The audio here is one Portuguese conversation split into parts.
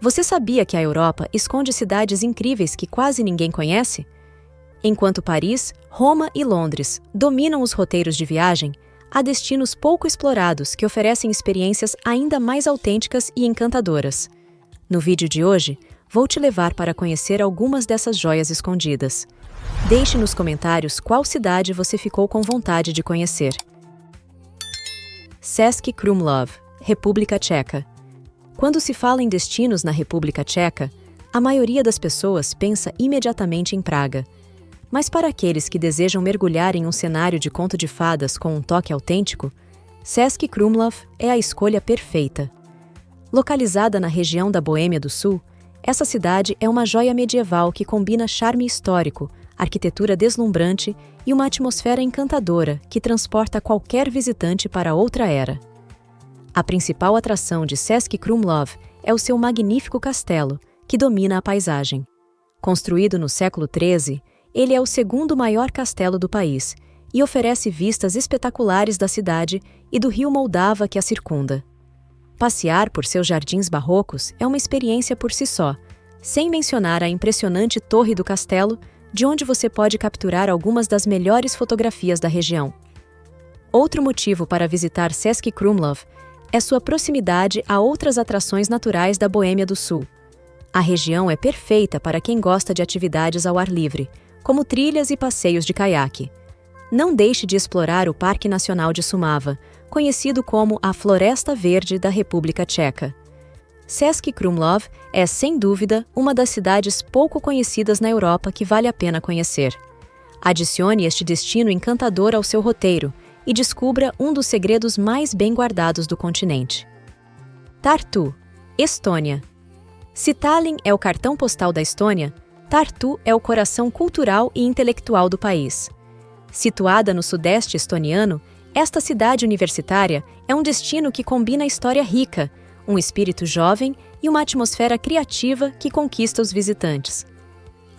Você sabia que a Europa esconde cidades incríveis que quase ninguém conhece? Enquanto Paris, Roma e Londres dominam os roteiros de viagem, há destinos pouco explorados que oferecem experiências ainda mais autênticas e encantadoras. No vídeo de hoje, vou te levar para conhecer algumas dessas joias escondidas. Deixe nos comentários qual cidade você ficou com vontade de conhecer. Český Krumlov, República Tcheca. Quando se fala em destinos na República Tcheca, a maioria das pessoas pensa imediatamente em Praga. Mas para aqueles que desejam mergulhar em um cenário de conto de fadas com um toque autêntico, Český Krumlov é a escolha perfeita. Localizada na região da Boêmia do Sul, essa cidade é uma joia medieval que combina charme histórico, arquitetura deslumbrante e uma atmosfera encantadora que transporta qualquer visitante para outra era. A principal atração de Český Krumlov é o seu magnífico castelo, que domina a paisagem. Construído no século XIII, ele é o segundo maior castelo do país e oferece vistas espetaculares da cidade e do rio Moldava que a circunda. Passear por seus jardins barrocos é uma experiência por si só, sem mencionar a impressionante torre do castelo, de onde você pode capturar algumas das melhores fotografias da região. Outro motivo para visitar Český Krumlov é sua proximidade a outras atrações naturais da Boêmia do Sul. A região é perfeita para quem gosta de atividades ao ar livre, como trilhas e passeios de caiaque. Não deixe de explorar o Parque Nacional de Šumava, conhecido como a Floresta Verde da República Tcheca. Český Krumlov é, sem dúvida, uma das cidades pouco conhecidas na Europa que vale a pena conhecer. Adicione este destino encantador ao seu roteiro e descubra um dos segredos mais bem guardados do continente. Tartu, Estônia. Se Tallinn é o cartão postal da Estônia, Tartu é o coração cultural e intelectual do país. Situada no sudeste estoniano, esta cidade universitária é um destino que combina história rica, um espírito jovem e uma atmosfera criativa que conquista os visitantes.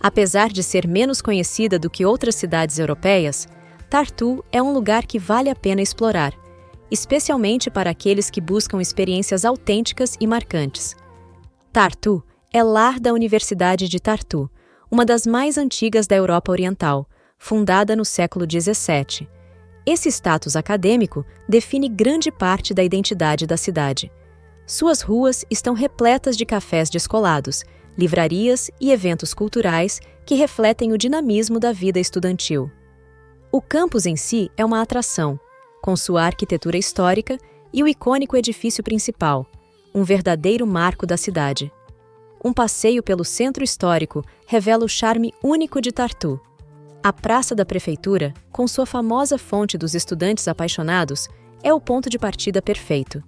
Apesar de ser menos conhecida do que outras cidades europeias, Tartu é um lugar que vale a pena explorar, especialmente para aqueles que buscam experiências autênticas e marcantes. Tartu é lar da Universidade de Tartu, uma das mais antigas da Europa Oriental, fundada no século XVII. Esse status acadêmico define grande parte da identidade da cidade. Suas ruas estão repletas de cafés descolados, livrarias e eventos culturais que refletem o dinamismo da vida estudantil. O campus em si é uma atração, com sua arquitetura histórica e o icônico edifício principal, um verdadeiro marco da cidade. Um passeio pelo centro histórico revela o charme único de Tartu. A Praça da Prefeitura, com sua famosa fonte dos estudantes apaixonados, é o ponto de partida perfeito.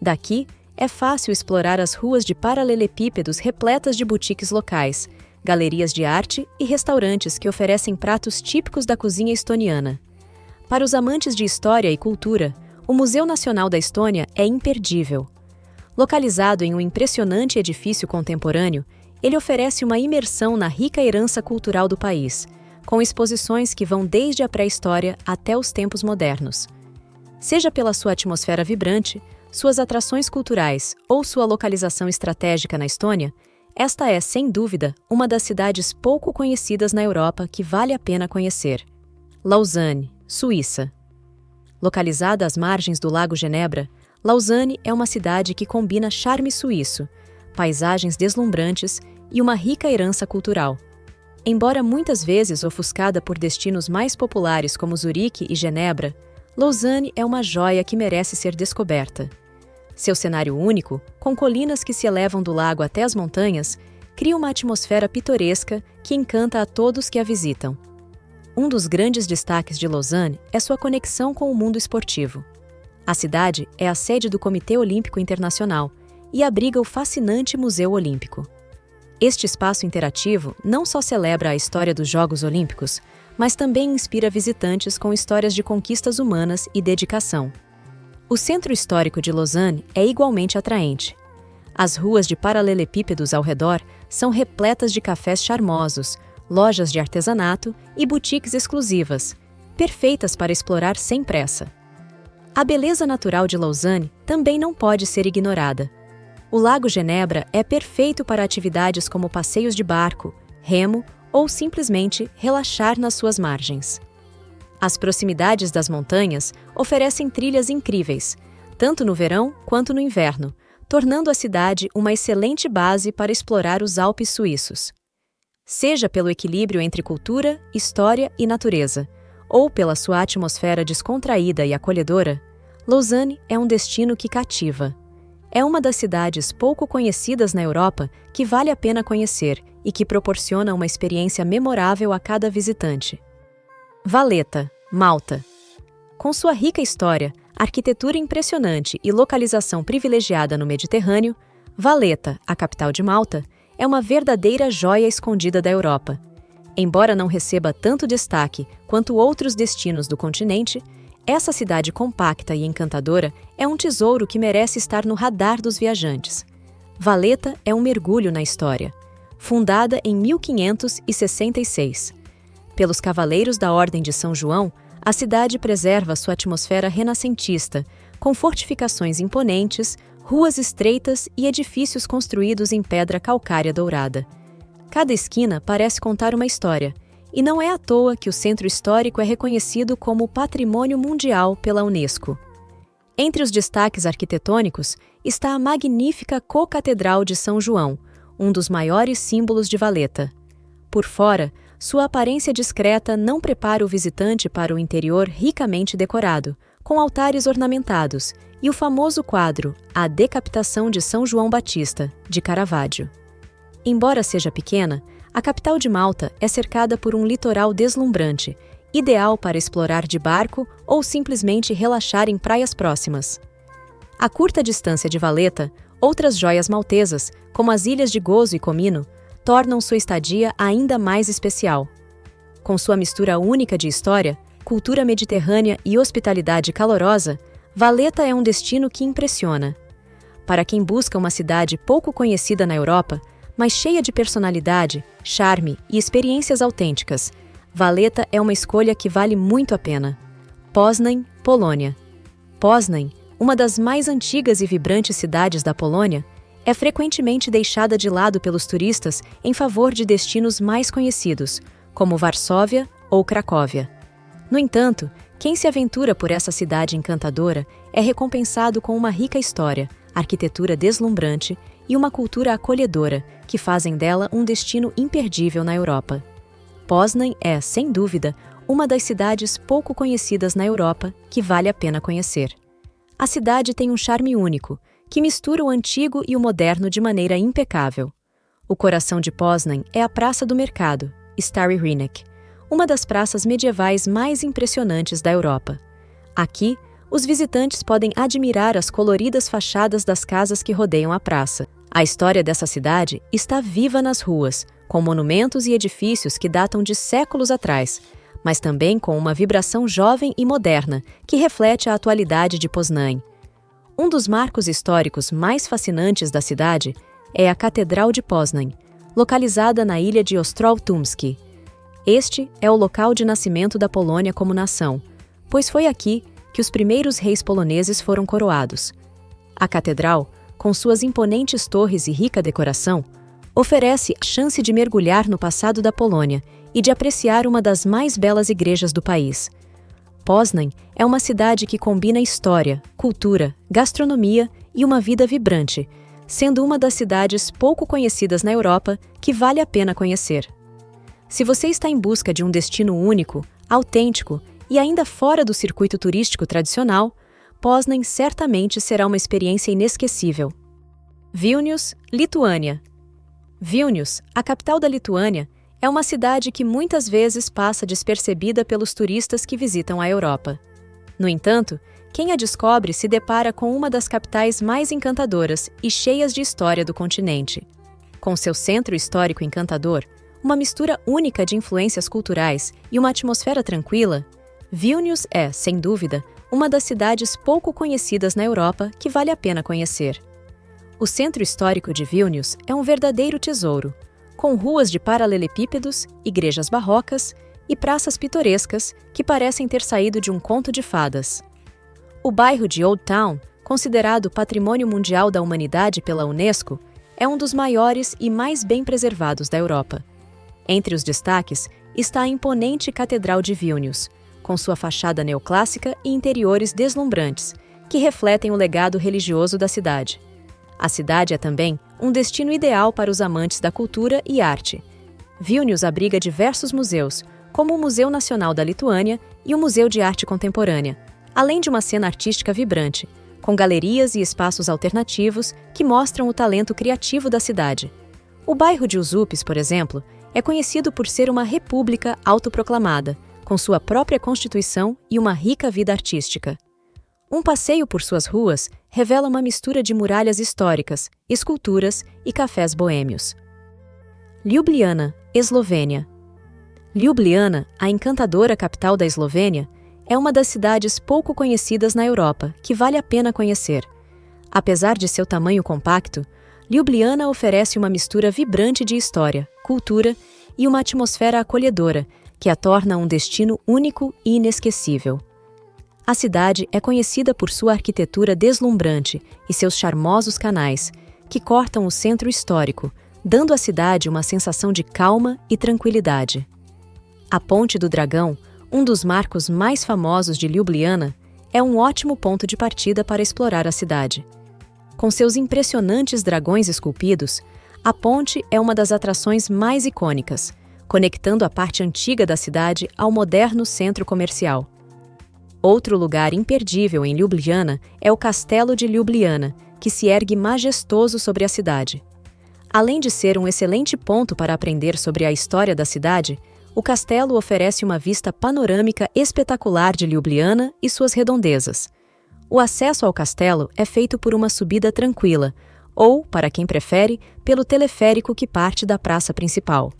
Daqui, é fácil explorar as ruas de paralelepípedos repletas de boutiques locais, galerias de arte e restaurantes que oferecem pratos típicos da cozinha estoniana. Para os amantes de história e cultura, o Museu Nacional da Estônia é imperdível. Localizado em um impressionante edifício contemporâneo, ele oferece uma imersão na rica herança cultural do país, com exposições que vão desde a pré-história até os tempos modernos. Seja pela sua atmosfera vibrante, suas atrações culturais ou sua localização estratégica na Estônia, esta é, sem dúvida, uma das cidades pouco conhecidas na Europa que vale a pena conhecer. Lausanne, Suíça. Localizada às margens do Lago Genebra, Lausanne é uma cidade que combina charme suíço, paisagens deslumbrantes e uma rica herança cultural. Embora muitas vezes ofuscada por destinos mais populares como Zurique e Genebra, Lausanne é uma joia que merece ser descoberta. Seu cenário único, com colinas que se elevam do lago até as montanhas, cria uma atmosfera pitoresca que encanta a todos que a visitam. Um dos grandes destaques de Lausanne é sua conexão com o mundo esportivo. A cidade é a sede do Comitê Olímpico Internacional e abriga o fascinante Museu Olímpico. Este espaço interativo não só celebra a história dos Jogos Olímpicos, mas também inspira visitantes com histórias de conquistas humanas e dedicação. O centro histórico de Lausanne é igualmente atraente. As ruas de paralelepípedos ao redor são repletas de cafés charmosos, lojas de artesanato e boutiques exclusivas, perfeitas para explorar sem pressa. A beleza natural de Lausanne também não pode ser ignorada. O Lago Genebra é perfeito para atividades como passeios de barco, remo ou simplesmente relaxar nas suas margens. As proximidades das montanhas oferecem trilhas incríveis, tanto no verão quanto no inverno, tornando a cidade uma excelente base para explorar os Alpes suíços. Seja pelo equilíbrio entre cultura, história e natureza, ou pela sua atmosfera descontraída e acolhedora, Lausanne é um destino que cativa. É uma das cidades pouco conhecidas na Europa que vale a pena conhecer e que proporciona uma experiência memorável a cada visitante. Valletta, Malta. Com sua rica história, arquitetura impressionante e localização privilegiada no Mediterrâneo, Valletta, a capital de Malta, é uma verdadeira joia escondida da Europa. Embora não receba tanto destaque quanto outros destinos do continente, essa cidade compacta e encantadora é um tesouro que merece estar no radar dos viajantes. Valletta é um mergulho na história. Fundada em 1566. Pelos Cavaleiros da Ordem de São João, a cidade preserva sua atmosfera renascentista, com fortificações imponentes, ruas estreitas e edifícios construídos em pedra calcária dourada. Cada esquina parece contar uma história, e não é à toa que o centro histórico é reconhecido como Patrimônio Mundial pela Unesco. Entre os destaques arquitetônicos está a magnífica Co-Catedral de São João, um dos maiores símbolos de Valletta. Por fora, sua aparência discreta não prepara o visitante para o interior ricamente decorado, com altares ornamentados e o famoso quadro A Decapitação de São João Batista, de Caravaggio. Embora seja pequena, a capital de Malta é cercada por um litoral deslumbrante, ideal para explorar de barco ou simplesmente relaxar em praias próximas. A curta distância de Valletta, outras joias maltesas, como as ilhas de Gozo e Comino, tornam sua estadia ainda mais especial. Com sua mistura única de história, cultura mediterrânea e hospitalidade calorosa, Valletta é um destino que impressiona. Para quem busca uma cidade pouco conhecida na Europa, mas cheia de personalidade, charme e experiências autênticas, Valletta é uma escolha que vale muito a pena. Poznań, Polônia. Poznań, uma das mais antigas e vibrantes cidades da Polônia, é frequentemente deixada de lado pelos turistas em favor de destinos mais conhecidos, como Varsóvia ou Cracóvia. No entanto, quem se aventura por essa cidade encantadora é recompensado com uma rica história, arquitetura deslumbrante e uma cultura acolhedora que fazem dela um destino imperdível na Europa. Poznań é, sem dúvida, uma das cidades pouco conhecidas na Europa que vale a pena conhecer. A cidade tem um charme único, que mistura o antigo e o moderno de maneira impecável. O coração de Poznań é a Praça do Mercado, Stary Rynek, uma das praças medievais mais impressionantes da Europa. Aqui, os visitantes podem admirar as coloridas fachadas das casas que rodeiam a praça. A história dessa cidade está viva nas ruas, com monumentos e edifícios que datam de séculos atrás, mas também com uma vibração jovem e moderna que reflete a atualidade de Poznań. Um dos marcos históricos mais fascinantes da cidade é a Catedral de Poznań, localizada na ilha de Ostrów Tumski. Este é o local de nascimento da Polônia como nação, pois foi aqui que os primeiros reis poloneses foram coroados. A catedral, com suas imponentes torres e rica decoração, oferece a chance de mergulhar no passado da Polônia e de apreciar uma das mais belas igrejas do país. Poznań é uma cidade que combina história, cultura, gastronomia e uma vida vibrante, sendo uma das cidades pouco conhecidas na Europa que vale a pena conhecer. Se você está em busca de um destino único, autêntico e ainda fora do circuito turístico tradicional, Poznań certamente será uma experiência inesquecível. Vilnius, Lituânia. Vilnius, a capital da Lituânia, é uma cidade que muitas vezes passa despercebida pelos turistas que visitam a Europa. No entanto, quem a descobre se depara com uma das capitais mais encantadoras e cheias de história do continente. Com seu centro histórico encantador, uma mistura única de influências culturais e uma atmosfera tranquila, Vilnius é, sem dúvida, uma das cidades pouco conhecidas na Europa que vale a pena conhecer. O centro histórico de Vilnius é um verdadeiro tesouro, com ruas de paralelepípedos, igrejas barrocas e praças pitorescas que parecem ter saído de um conto de fadas. O bairro de Old Town, considerado Patrimônio Mundial da Humanidade pela Unesco, é um dos maiores e mais bem preservados da Europa. Entre os destaques está a imponente Catedral de Vilnius, com sua fachada neoclássica e interiores deslumbrantes, que refletem o legado religioso da cidade. A cidade é também um destino ideal para os amantes da cultura e arte. Vilnius abriga diversos museus, como o Museu Nacional da Lituânia e o Museu de Arte Contemporânea, além de uma cena artística vibrante, com galerias e espaços alternativos que mostram o talento criativo da cidade. O bairro de Usupis, por exemplo, é conhecido por ser uma república autoproclamada, com sua própria constituição e uma rica vida artística. Um passeio por suas ruas revela uma mistura de muralhas históricas, esculturas e cafés boêmios. Ljubljana, Eslovênia. Ljubljana, a encantadora capital da Eslovênia, é uma das cidades pouco conhecidas na Europa, que vale a pena conhecer. Apesar de seu tamanho compacto, Ljubljana oferece uma mistura vibrante de história, cultura e uma atmosfera acolhedora, que a torna um destino único e inesquecível. A cidade é conhecida por sua arquitetura deslumbrante e seus charmosos canais, que cortam o centro histórico, dando à cidade uma sensação de calma e tranquilidade. A Ponte do Dragão, um dos marcos mais famosos de Ljubljana, é um ótimo ponto de partida para explorar a cidade. Com seus impressionantes dragões esculpidos, a ponte é uma das atrações mais icônicas, conectando a parte antiga da cidade ao moderno centro comercial. Outro lugar imperdível em Ljubljana é o Castelo de Ljubljana, que se ergue majestoso sobre a cidade. Além de ser um excelente ponto para aprender sobre a história da cidade, o castelo oferece uma vista panorâmica espetacular de Ljubljana e suas redondezas. O acesso ao castelo é feito por uma subida tranquila, ou, para quem prefere, pelo teleférico que parte da praça principal.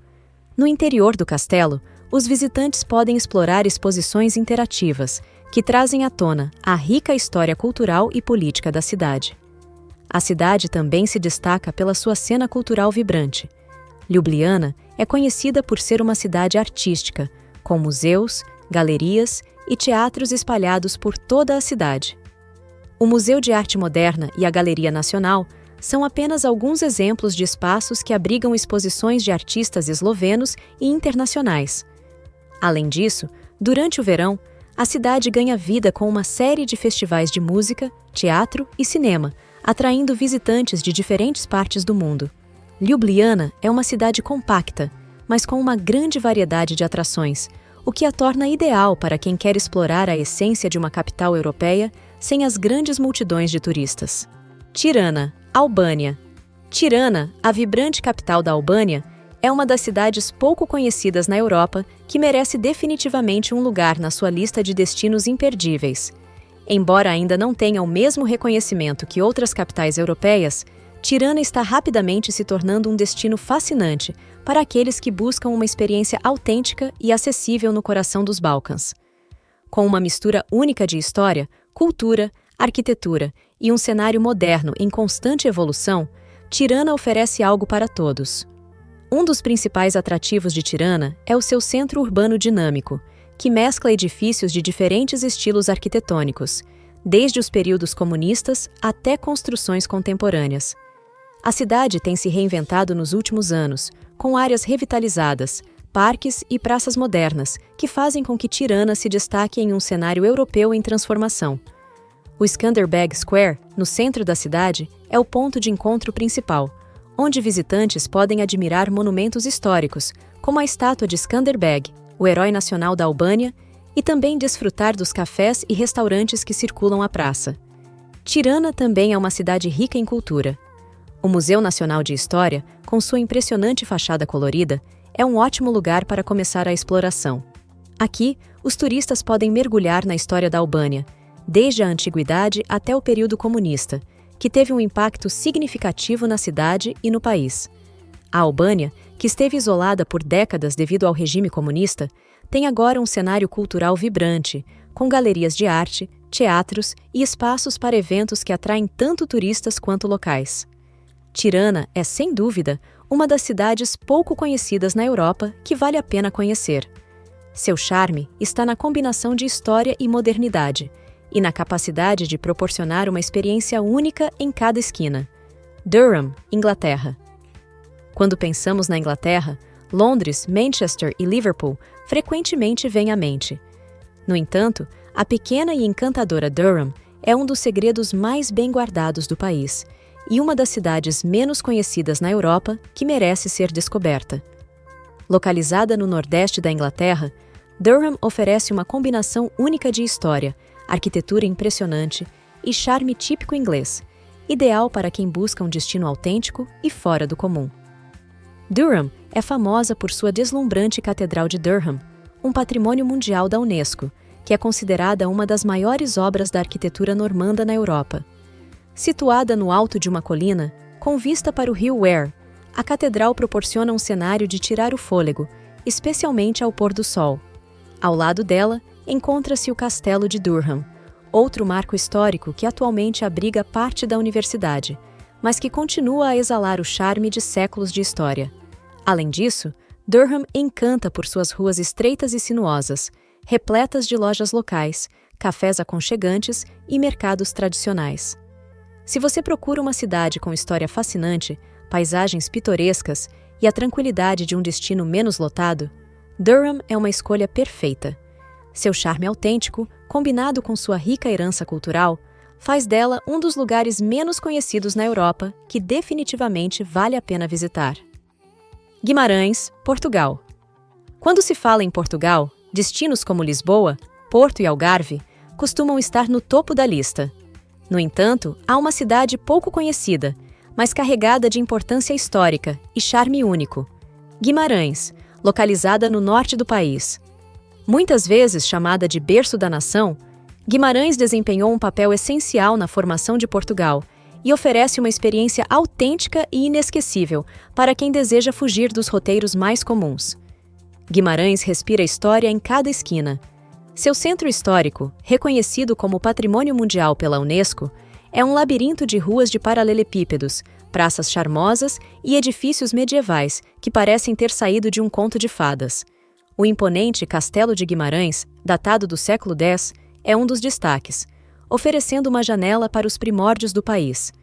No interior do castelo, os visitantes podem explorar exposições interativas, que trazem à tona a rica história cultural e política da cidade. A cidade também se destaca pela sua cena cultural vibrante. Ljubljana é conhecida por ser uma cidade artística, com museus, galerias e teatros espalhados por toda a cidade. O Museu de Arte Moderna e a Galeria Nacional são apenas alguns exemplos de espaços que abrigam exposições de artistas eslovenos e internacionais. Além disso, durante o verão, a cidade ganha vida com uma série de festivais de música, teatro e cinema, atraindo visitantes de diferentes partes do mundo. Ljubljana é uma cidade compacta, mas com uma grande variedade de atrações, o que a torna ideal para quem quer explorar a essência de uma capital europeia sem as grandes multidões de turistas. Tirana, Albânia. Tirana, a vibrante capital da Albânia, é uma das cidades pouco conhecidas na Europa que merece definitivamente um lugar na sua lista de destinos imperdíveis. Embora ainda não tenha o mesmo reconhecimento que outras capitais europeias, Tirana está rapidamente se tornando um destino fascinante para aqueles que buscam uma experiência autêntica e acessível no coração dos Balcãs. Com uma mistura única de história, cultura, arquitetura e um cenário moderno em constante evolução, Tirana oferece algo para todos. Um dos principais atrativos de Tirana é o seu centro urbano dinâmico, que mescla edifícios de diferentes estilos arquitetônicos, desde os períodos comunistas até construções contemporâneas. A cidade tem se reinventado nos últimos anos, com áreas revitalizadas, parques e praças modernas, que fazem com que Tirana se destaque em um cenário europeu em transformação. O Skanderbeg Square, no centro da cidade, é o ponto de encontro principal, onde visitantes podem admirar monumentos históricos, como a estátua de Skanderbeg, o herói nacional da Albânia, e também desfrutar dos cafés e restaurantes que circulam a praça. Tirana também é uma cidade rica em cultura. O Museu Nacional de História, com sua impressionante fachada colorida, é um ótimo lugar para começar a exploração. Aqui, os turistas podem mergulhar na história da Albânia, desde a antiguidade até o período comunista, que teve um impacto significativo na cidade e no país. A Albânia, que esteve isolada por décadas devido ao regime comunista, tem agora um cenário cultural vibrante, com galerias de arte, teatros e espaços para eventos que atraem tanto turistas quanto locais. Tirana é, sem dúvida, uma das cidades pouco conhecidas na Europa que vale a pena conhecer. Seu charme está na combinação de história e modernidade, e na capacidade de proporcionar uma experiência única em cada esquina. Durham, Inglaterra. Quando pensamos na Inglaterra, Londres, Manchester e Liverpool frequentemente vêm à mente. No entanto, a pequena e encantadora Durham é um dos segredos mais bem guardados do país e uma das cidades menos conhecidas na Europa que merece ser descoberta. Localizada no nordeste da Inglaterra, Durham oferece uma combinação única de história, arquitetura impressionante e charme típico inglês, ideal para quem busca um destino autêntico e fora do comum. Durham é famosa por sua deslumbrante Catedral de Durham, um patrimônio mundial da Unesco, que é considerada uma das maiores obras da arquitetura normanda na Europa. Situada no alto de uma colina, com vista para o rio Wear, a catedral proporciona um cenário de tirar o fôlego, especialmente ao pôr do sol. Ao lado dela, encontra-se o Castelo de Durham, outro marco histórico que atualmente abriga parte da universidade, mas que continua a exalar o charme de séculos de história. Além disso, Durham encanta por suas ruas estreitas e sinuosas, repletas de lojas locais, cafés aconchegantes e mercados tradicionais. Se você procura uma cidade com história fascinante, paisagens pitorescas e a tranquilidade de um destino menos lotado, Durham é uma escolha perfeita. Seu charme autêntico, combinado com sua rica herança cultural, faz dela um dos lugares menos conhecidos na Europa que definitivamente vale a pena visitar. Guimarães, Portugal. Quando se fala em Portugal, destinos como Lisboa, Porto e Algarve costumam estar no topo da lista. No entanto, há uma cidade pouco conhecida, mas carregada de importância histórica e charme único: Guimarães, localizada no norte do país. Muitas vezes chamada de berço da nação, Guimarães desempenhou um papel essencial na formação de Portugal e oferece uma experiência autêntica e inesquecível para quem deseja fugir dos roteiros mais comuns. Guimarães respira história em cada esquina. Seu centro histórico, reconhecido como Patrimônio Mundial pela Unesco, é um labirinto de ruas de paralelepípedos, praças charmosas e edifícios medievais que parecem ter saído de um conto de fadas. O imponente Castelo de Guimarães, datado do século X, é um dos destaques, oferecendo uma janela para os primórdios do país.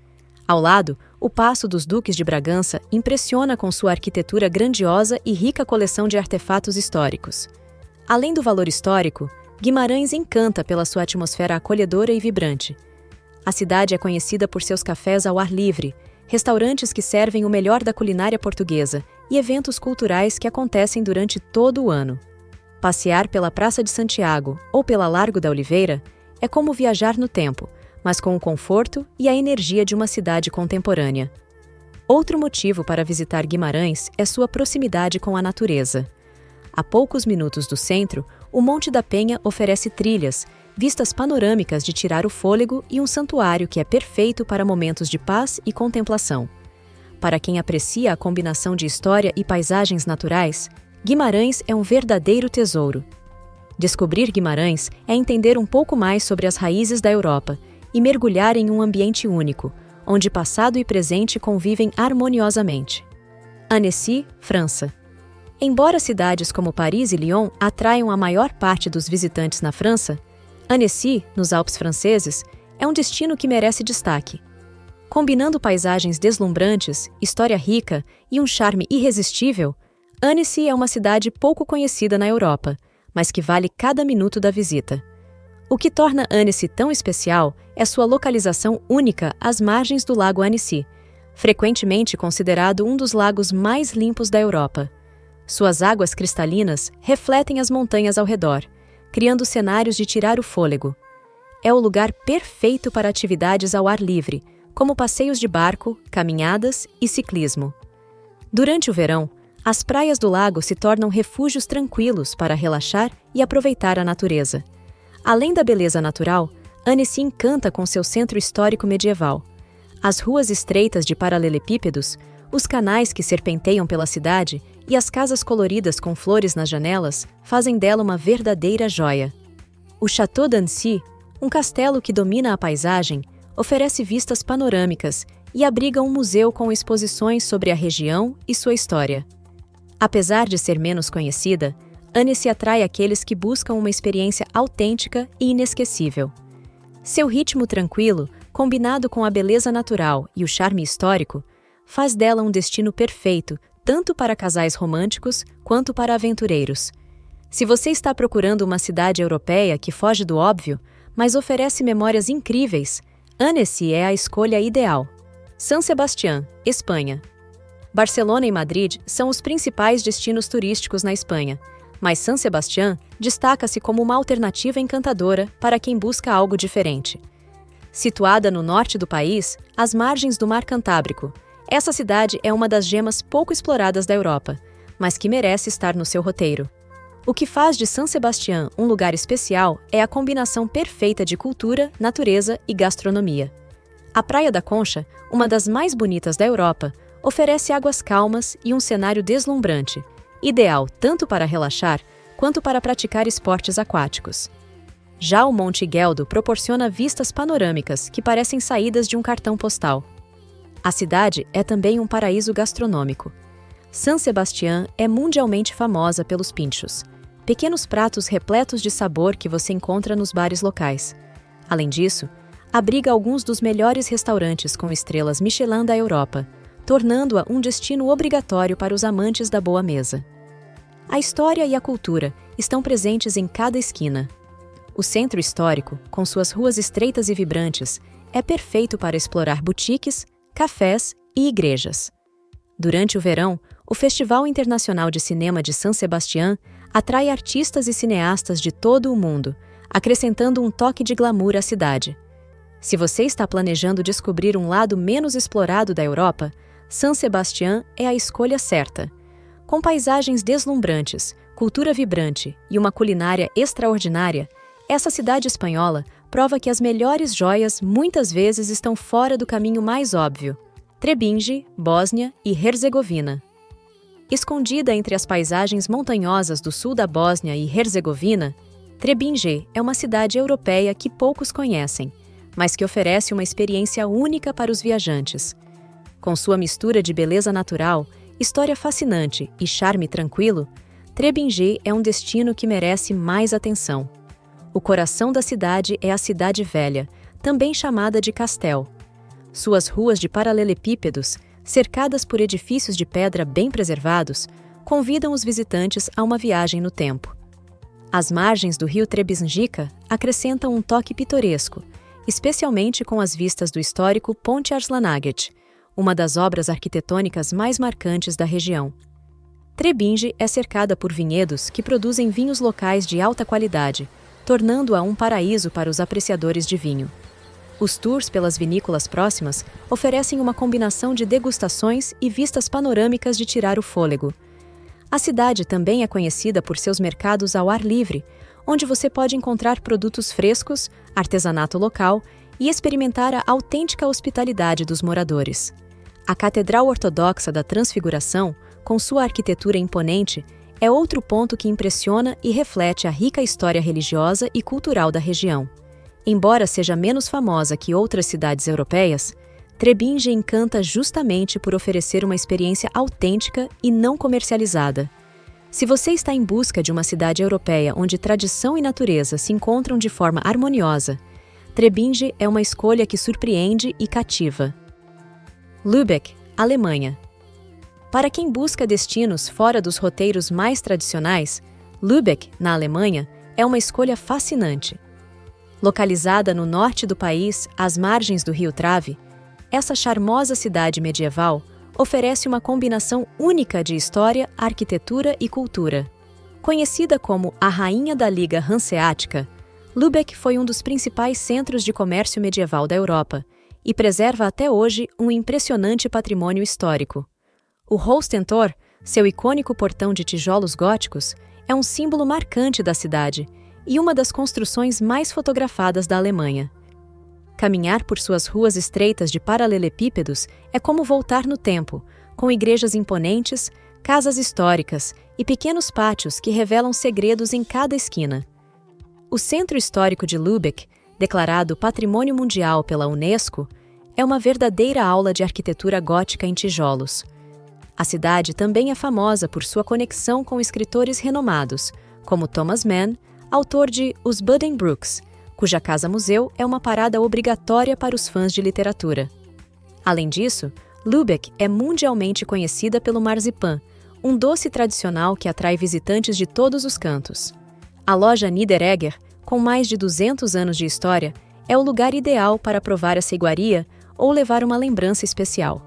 Ao lado, o Paço dos Duques de Bragança impressiona com sua arquitetura grandiosa e rica coleção de artefatos históricos. Além do valor histórico, Guimarães encanta pela sua atmosfera acolhedora e vibrante. A cidade é conhecida por seus cafés ao ar livre, restaurantes que servem o melhor da culinária portuguesa e eventos culturais que acontecem durante todo o ano. Passear pela Praça de Santiago ou pela Largo da Oliveira é como viajar no tempo, mas com o conforto e a energia de uma cidade contemporânea. Outro motivo para visitar Guimarães é sua proximidade com a natureza. A poucos minutos do centro, o Monte da Penha oferece trilhas, vistas panorâmicas de tirar o fôlego e um santuário que é perfeito para momentos de paz e contemplação. Para quem aprecia a combinação de história e paisagens naturais, Guimarães é um verdadeiro tesouro. Descobrir Guimarães é entender um pouco mais sobre as raízes da Europa e mergulhar em um ambiente único, onde passado e presente convivem harmoniosamente. Annecy, França. Embora cidades como Paris e Lyon atraiam a maior parte dos visitantes na França, Annecy, nos Alpes franceses, é um destino que merece destaque. Combinando paisagens deslumbrantes, história rica e um charme irresistível, Annecy é uma cidade pouco conhecida na Europa, mas que vale cada minuto da visita. O que torna Annecy tão especial é sua localização única às margens do Lago Annecy, frequentemente considerado um dos lagos mais limpos da Europa. Suas águas cristalinas refletem as montanhas ao redor, criando cenários de tirar o fôlego. É o lugar perfeito para atividades ao ar livre, como passeios de barco, caminhadas e ciclismo. Durante o verão, as praias do lago se tornam refúgios tranquilos para relaxar e aproveitar a natureza. Além da beleza natural, Annecy encanta com seu centro histórico medieval. As ruas estreitas de paralelepípedos, os canais que serpenteiam pela cidade e as casas coloridas com flores nas janelas fazem dela uma verdadeira joia. O Château d'Annecy, um castelo que domina a paisagem, oferece vistas panorâmicas e abriga um museu com exposições sobre a região e sua história. Apesar de ser menos conhecida, Annecy atrai aqueles que buscam uma experiência autêntica e inesquecível. Seu ritmo tranquilo, combinado com a beleza natural e o charme histórico, faz dela um destino perfeito tanto para casais românticos quanto para aventureiros. Se você está procurando uma cidade europeia que foge do óbvio, mas oferece memórias incríveis, Annecy é a escolha ideal. San Sebastián, Espanha. Barcelona e Madrid são os principais destinos turísticos na Espanha, mas San Sebastián destaca-se como uma alternativa encantadora para quem busca algo diferente. Situada no norte do país, às margens do Mar Cantábrico, essa cidade é uma das gemas pouco exploradas da Europa, mas que merece estar no seu roteiro. O que faz de San Sebastián um lugar especial é a combinação perfeita de cultura, natureza e gastronomia. A Praia da Concha, uma das mais bonitas da Europa, oferece águas calmas e um cenário deslumbrante, ideal tanto para relaxar quanto para praticar esportes aquáticos. Já o Monte Gueldo proporciona vistas panorâmicas que parecem saídas de um cartão postal. A cidade é também um paraíso gastronômico. San Sebastián é mundialmente famosa pelos pinchos, pequenos pratos repletos de sabor que você encontra nos bares locais. Além disso, abriga alguns dos melhores restaurantes com estrelas Michelin da Europa, tornando-a um destino obrigatório para os amantes da boa mesa. A história e a cultura estão presentes em cada esquina. O centro histórico, com suas ruas estreitas e vibrantes, é perfeito para explorar boutiques, cafés e igrejas. Durante o verão, o Festival Internacional de Cinema de San Sebastián atrai artistas e cineastas de todo o mundo, acrescentando um toque de glamour à cidade. Se você está planejando descobrir um lado menos explorado da Europa, San Sebastián é a escolha certa. Com paisagens deslumbrantes, cultura vibrante e uma culinária extraordinária, essa cidade espanhola prova que as melhores joias muitas vezes estão fora do caminho mais óbvio: Trebinje, Bósnia e Herzegovina. Escondida entre as paisagens montanhosas do sul da Bósnia e Herzegovina, Trebinje é uma cidade europeia que poucos conhecem, mas que oferece uma experiência única para os viajantes. Com sua mistura de beleza natural, história fascinante e charme tranquilo, Trebinje é um destino que merece mais atenção. O coração da cidade é a Cidade Velha, também chamada de Castel. Suas ruas de paralelepípedos, cercadas por edifícios de pedra bem preservados, convidam os visitantes a uma viagem no tempo. As margens do rio Trebinjica acrescentam um toque pitoresco, especialmente com as vistas do histórico Ponte Arslanaget, uma das obras arquitetônicas mais marcantes da região. Trebinje é cercada por vinhedos que produzem vinhos locais de alta qualidade, tornando-a um paraíso para os apreciadores de vinho. Os tours pelas vinícolas próximas oferecem uma combinação de degustações e vistas panorâmicas de tirar o fôlego. A cidade também é conhecida por seus mercados ao ar livre, onde você pode encontrar produtos frescos, artesanato local e experimentar a autêntica hospitalidade dos moradores. A Catedral Ortodoxa da Transfiguração, com sua arquitetura imponente, é outro ponto que impressiona e reflete a rica história religiosa e cultural da região. Embora seja menos famosa que outras cidades europeias, Trebinje encanta justamente por oferecer uma experiência autêntica e não comercializada. Se você está em busca de uma cidade europeia onde tradição e natureza se encontram de forma harmoniosa, Trebinje é uma escolha que surpreende e cativa. Lübeck, Alemanha. Para quem busca destinos fora dos roteiros mais tradicionais, Lübeck, na Alemanha, é uma escolha fascinante. Localizada no norte do país, às margens do rio Trave, essa charmosa cidade medieval oferece uma combinação única de história, arquitetura e cultura. Conhecida como a Rainha da Liga Hanseática, Lübeck foi um dos principais centros de comércio medieval da Europa e preserva até hoje um impressionante patrimônio histórico. O Holstentor, seu icônico portão de tijolos góticos, é um símbolo marcante da cidade e uma das construções mais fotografadas da Alemanha. Caminhar por suas ruas estreitas de paralelepípedos é como voltar no tempo, com igrejas imponentes, casas históricas e pequenos pátios que revelam segredos em cada esquina. O Centro Histórico de Lübeck, declarado Patrimônio Mundial pela Unesco, é uma verdadeira aula de arquitetura gótica em tijolos. A cidade também é famosa por sua conexão com escritores renomados, como Thomas Mann, autor de Os Buddenbrooks, cuja casa-museu é uma parada obrigatória para os fãs de literatura. Além disso, Lübeck é mundialmente conhecida pelo marzipan, um doce tradicional que atrai visitantes de todos os cantos. A loja Niederegger, com mais de 200 anos de história, é o lugar ideal para provar essa iguaria ou levar uma lembrança especial.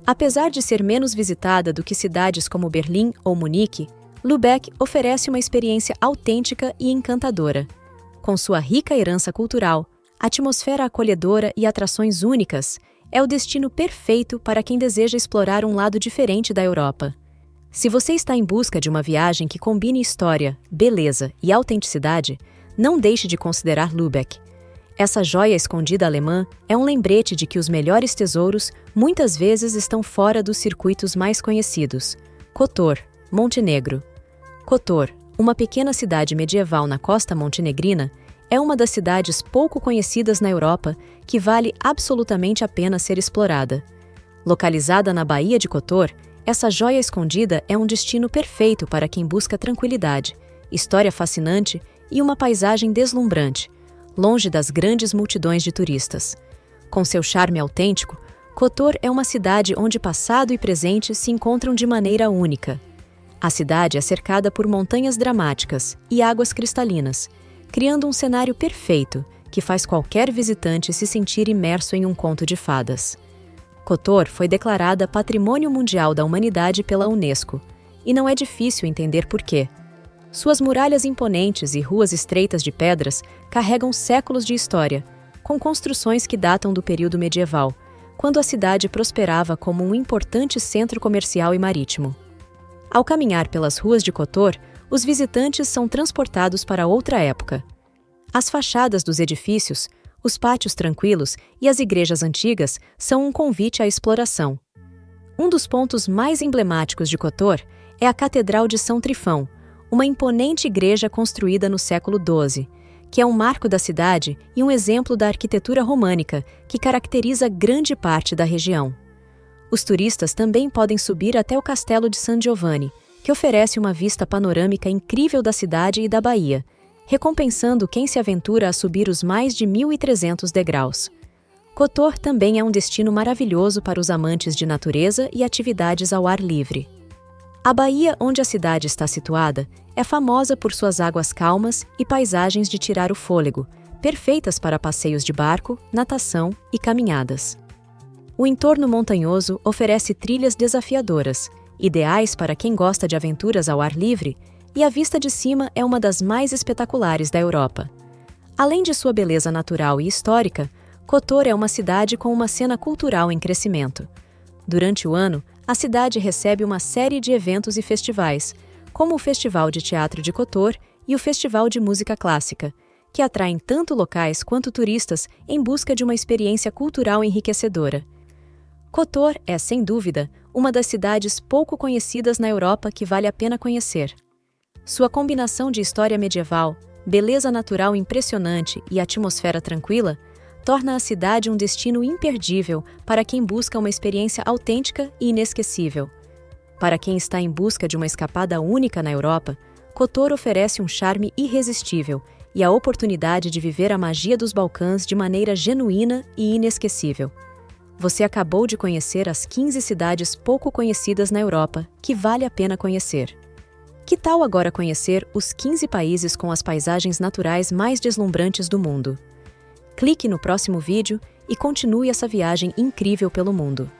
Apesar de ser menos visitada do que cidades como Berlim ou Munique, Lübeck oferece uma experiência autêntica e encantadora. Com sua rica herança cultural, atmosfera acolhedora e atrações únicas, é o destino perfeito para quem deseja explorar um lado diferente da Europa. Se você está em busca de uma viagem que combine história, beleza e autenticidade, não deixe de considerar Lübeck. Essa joia escondida alemã é um lembrete de que os melhores tesouros muitas vezes estão fora dos circuitos mais conhecidos. Kotor, Montenegro. Kotor, uma pequena cidade medieval na costa montenegrina, é uma das cidades pouco conhecidas na Europa que vale absolutamente a pena ser explorada. Localizada na Baía de Kotor, essa joia escondida é um destino perfeito para quem busca tranquilidade, história fascinante e uma paisagem deslumbrante, longe das grandes multidões de turistas. Com seu charme autêntico, Kotor é uma cidade onde passado e presente se encontram de maneira única. A cidade é cercada por montanhas dramáticas e águas cristalinas, criando um cenário perfeito que faz qualquer visitante se sentir imerso em um conto de fadas. Kotor foi declarada Patrimônio Mundial da Humanidade pela Unesco, e não é difícil entender por quê. Suas muralhas imponentes e ruas estreitas de pedras carregam séculos de história, com construções que datam do período medieval, quando a cidade prosperava como um importante centro comercial e marítimo. Ao caminhar pelas ruas de Kotor, os visitantes são transportados para outra época. As fachadas dos edifícios, os pátios tranquilos e as igrejas antigas são um convite à exploração. Um dos pontos mais emblemáticos de Kotor é a Catedral de São Trifão, uma imponente igreja construída no século XII, que é um marco da cidade e um exemplo da arquitetura românica que caracteriza grande parte da região. Os turistas também podem subir até o Castelo de San Giovanni, que oferece uma vista panorâmica incrível da cidade e da baía, recompensando quem se aventura a subir os mais de 1.300 degraus. Kotor também é um destino maravilhoso para os amantes de natureza e atividades ao ar livre. A baía onde a cidade está situada é famosa por suas águas calmas e paisagens de tirar o fôlego, perfeitas para passeios de barco, natação e caminhadas. O entorno montanhoso oferece trilhas desafiadoras, ideais para quem gosta de aventuras ao ar livre, e a vista de cima é uma das mais espetaculares da Europa. Além de sua beleza natural e histórica, Kotor é uma cidade com uma cena cultural em crescimento. Durante o ano, a cidade recebe uma série de eventos e festivais, como o Festival de Teatro de Kotor e o Festival de Música Clássica, que atraem tanto locais quanto turistas em busca de uma experiência cultural enriquecedora. Kotor é, sem dúvida, uma das cidades pouco conhecidas na Europa que vale a pena conhecer. Sua combinação de história medieval, beleza natural impressionante e atmosfera tranquila torna a cidade um destino imperdível para quem busca uma experiência autêntica e inesquecível. Para quem está em busca de uma escapada única na Europa, Kotor oferece um charme irresistível e a oportunidade de viver a magia dos Balcãs de maneira genuína e inesquecível. Você acabou de conhecer as 15 cidades pouco conhecidas na Europa que vale a pena conhecer. Que tal agora conhecer os 15 países com as paisagens naturais mais deslumbrantes do mundo? Clique no próximo vídeo e continue essa viagem incrível pelo mundo.